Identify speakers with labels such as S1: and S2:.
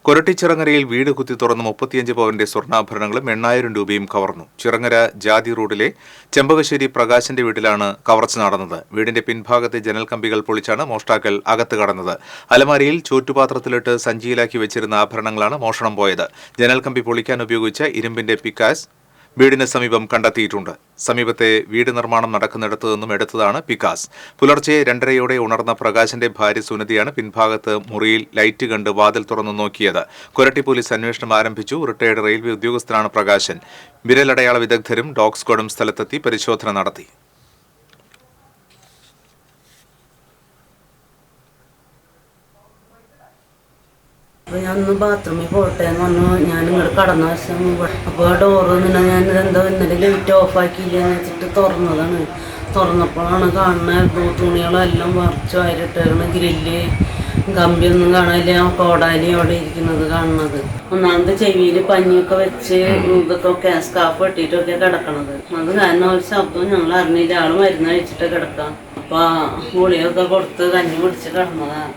S1: കൊരട്ടിച്ചിറങ്ങരയിൽ വീട് കുത്തി തുറന്ന് 35 പവന്റെ സ്വർണ്ണാഭരണങ്ങളും 8,000 രൂപയും കവർന്നു. ചിറങ്ങര ജാതി റോഡിലെ ചെമ്പകശ്ശേരി പ്രകാശന്റെ വീട്ടിലാണ് കവർച്ച നടന്നത്. വീടിന്റെ പിൻഭാഗത്തെ ജനൽ കമ്പികൾ പൊളിച്ചാണ് മോഷ്ടാക്കൾ അകത്ത് കടന്നത്. അലമാരയിൽ ചോറ്റുപാത്രത്തിലിട്ട് സഞ്ചിയിലാക്കി വെച്ചിരുന്ന ആഭരണങ്ങളാണ് മോഷണം പോയത്. ജനൽ കമ്പി പൊളിക്കാൻ ഉപയോഗിച്ച ഇരുമ്പിന്റെ പിക്കാസ് വീടിന് സമീപം കണ്ടെത്തിയിട്ടുണ്ട്. സമീപത്തെ വീട് നിർമ്മാണം നടക്കുന്നിടത്തു നിന്നും എടുത്തതാണ് പിക്കാസ്. പുലർച്ചെ 2:30 ഉണർന്ന പ്രകാശന്റെ ഭാര്യ സുനതിയാണ് പിൻഭാഗത്ത് മുറിയിൽ ലൈറ്റ് കണ്ട് വാതിൽ തുറന്നു നോക്കിയത്. കൊരട്ടി പോലീസ് അന്വേഷണം ആരംഭിച്ചു. റിട്ടയർഡ് റെയിൽവേ ഉദ്യോഗസ്ഥനാണ് പ്രകാശൻ. വിരലടയാള വിദഗ്ധരും ഡോഗ് സ്ക്വാഡും സ്ഥലത്തെത്തി പരിശോധന നടത്തി.
S2: ഞാൻ ഒന്ന് ബാത്റൂമിൽ പോട്ടെ എന്ന് പറഞ്ഞു. ഞാനിങ്ങോട്ട് കടന്ന വശം അപ്പോൾ ഡോറ് നിന്ന ഞാനിതെന്തോ ഇന്നലെ ലൈറ്റ് ഓഫാക്കിയില്ലെന്ന് വെച്ചിട്ട് തുറന്നതാണ്. തുറന്നപ്പോഴാണ് കാണുന്നത് തുണികളെല്ലാം വറച്ച് വാരിട്ടേക്കണ, ഗ്രില്ല് കമ്പിയൊന്നും കാണാനില്ല, കോടാലി അവിടെ ഇരിക്കുന്നത് കാണുന്നത്. ഒന്നാമത്തെ ചെവിയിൽ പഞ്ഞിയൊക്കെ വെച്ച് ഇതൊക്കെ സ്കാഫ് കെട്ടിയിട്ടൊക്കെ കിടക്കണത്. അത് കാരണം ഒരു ശബ്ദവും ഞങ്ങൾ അറിഞ്ഞില്ല. ആൾ മരുന്ന് കഴിച്ചിട്ട് കിടക്കാം. അപ്പോൾ ഗുളിയൊക്കെ കൊടുത്ത് കഞ്ഞി കുടിച്ച് കിടന്നതാണ്.